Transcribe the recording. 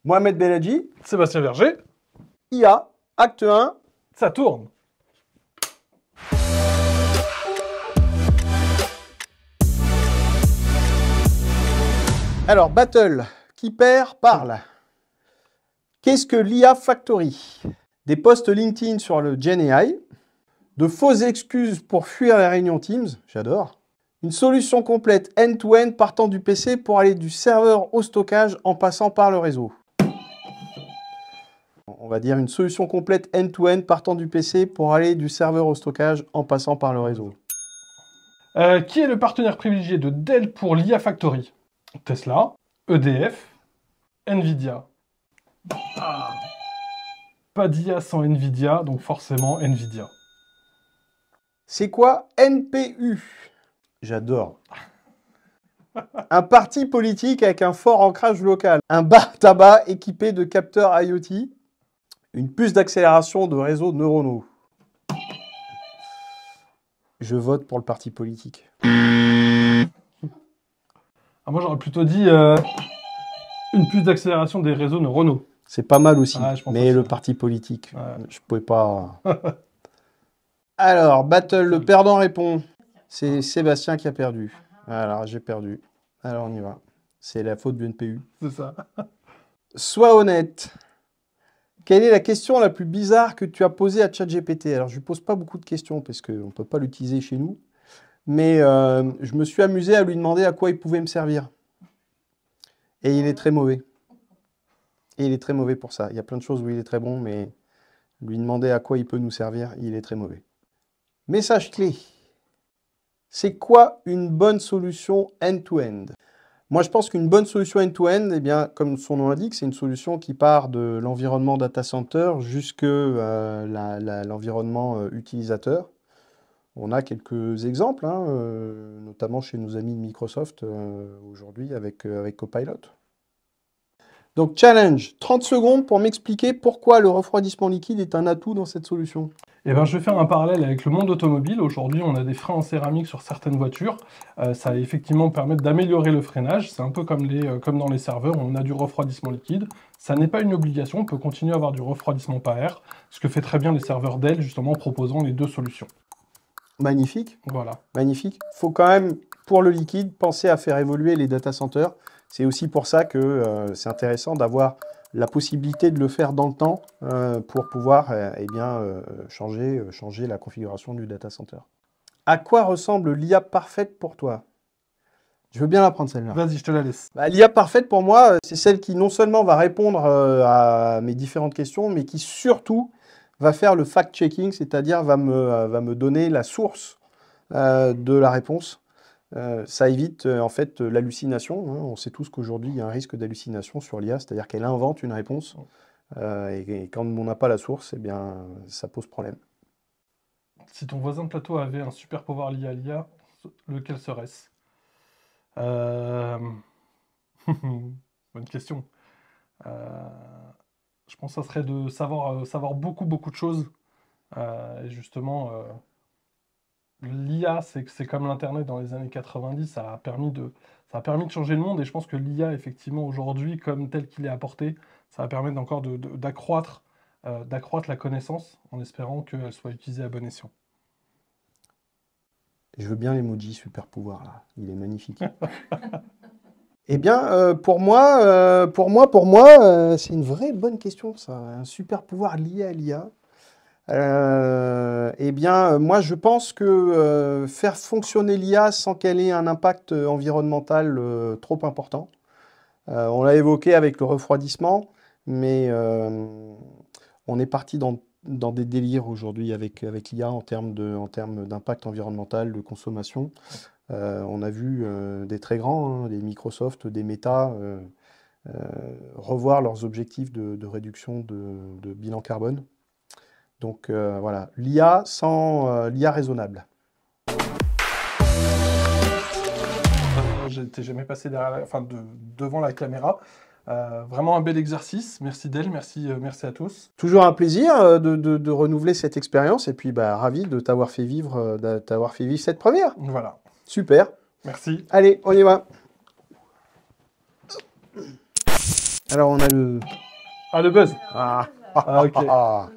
Mohamed Beladji, Sébastien Verger, IA, acte 1. ça tourne. Alors, battle. Qui perd, parle. Qu'est-ce que l'IA Factory? Des posts LinkedIn sur le Gen AI. De fausses excuses pour fuir les réunions Teams. J'adore. Une solution complète end-to-end partant du PC pour aller du serveur au stockage en passant par le réseau. On va dire une solution complète end-to-end partant du PC pour aller du serveur au stockage en passant par le réseau. Qui est le partenaire privilégié de Dell pour l'IA Factory? Tesla, EDF, Nvidia. Ah. Pas d'IA sans Nvidia, donc forcément Nvidia. C'est quoi NPU? J'adore. Un parti politique avec un fort ancrage local. Un bar tabac équipé de capteurs IoT. Une puce d'accélération de réseaux neuronaux. Je vote pour le parti politique. Ah, moi j'aurais plutôt dit une puce d'accélération des réseaux neuronaux. C'est pas mal aussi, Ouais, je pense mais aussi. le parti politique, Ouais. je pouvais pas... Alors, battle, le perdant répond. C'est Sébastien qui a perdu. Alors, j'ai perdu. Alors, on y va. C'est la faute du NPU. C'est ça. Sois honnête. Quelle est la question la plus bizarre que tu as posée à ChatGPT? Alors, je lui pose pas beaucoup de questions parce qu'on ne peut pas l'utiliser chez nous. Mais je me suis amusé à lui demander à quoi il pouvait me servir. Et il est très mauvais. Et il est très mauvais pour ça. Il y a plein de choses où il est très bon, mais lui demander à quoi il peut nous servir, il est très mauvais. Message clé. C'est quoi une bonne solution end-to-end? Moi, je pense qu'une bonne solution end-to-end, eh bien, comme son nom l'indique, c'est une solution qui part de l'environnement data center jusqu'à l'environnement utilisateur. On a quelques exemples, hein, notamment chez nos amis de Microsoft aujourd'hui avec Copilot. Donc, challenge, 30 secondes pour m'expliquer pourquoi le refroidissement liquide est un atout dans cette solution. Eh ben, je vais faire un parallèle avec le monde automobile. Aujourd'hui, on a des freins en céramique sur certaines voitures. Ça va effectivement permettre d'améliorer le freinage. C'est un peu comme dans les serveurs, on a du refroidissement liquide. Ça n'est pas une obligation, on peut continuer à avoir du refroidissement par air, ce que fait très bien les serveurs Dell, justement, en proposant les deux solutions. Magnifique, Voilà. magnifique. Il faut quand même, pour le liquide, penser à faire évoluer les data centers. C'est aussi pour ça que c'est intéressant d'avoir la possibilité de le faire dans le temps pour pouvoir changer la configuration du data center. À quoi ressemble l'IA parfaite pour toi? Je veux bien la prendre celle-là. Vas-y, je te la laisse. L'IA parfaite pour moi, c'est celle qui non seulement va répondre à mes différentes questions, mais qui surtout va faire le fact-checking, c'est-à-dire va me donner la source de la réponse. Ça évite en fait l'hallucination. Hein. On sait tous qu'aujourd'hui, il y a un risque d'hallucination sur l'IA, c'est-à-dire qu'elle invente une réponse. Et quand on n'a pas la source, eh bien, ça pose problème. Si ton voisin de plateau avait un super pouvoir lié à l'IA, lequel serait-ce? Bonne question. Je pense que ça serait de savoir beaucoup de choses. Et justement, l'IA, c'est comme l'Internet dans les années 90, ça a permis de changer le monde. Et je pense que l'IA, effectivement, aujourd'hui, comme tel qu'il est apporté, ça va permettre encore d'accroître la connaissance en espérant qu'elle soit utilisée à bon escient. Je veux bien l'emoji super pouvoir là, il est magnifique. Eh bien, pour moi, c'est une vraie bonne question ça, un super pouvoir lié à l'IA. Eh bien, moi, je pense que faire fonctionner l'IA sans qu'elle ait un impact environnemental trop important. On l'a évoqué avec le refroidissement, mais on est parti dans des délires aujourd'hui avec l'IA en termes d'impact environnemental, de consommation. On a vu des très grands, hein, des Microsoft, des Meta, revoir leurs objectifs de réduction de bilan carbone. Donc voilà, l'IA l'IA raisonnable. J'étais jamais passé devant la caméra. Vraiment un bel exercice. Merci Del, merci à tous. Toujours un plaisir de renouveler cette expérience et puis ravi de t'avoir fait vivre cette première. Voilà. Super. Merci. Allez, on y va. Alors, on a le... Ah, le buzz. Ah, Ah, ok. ah.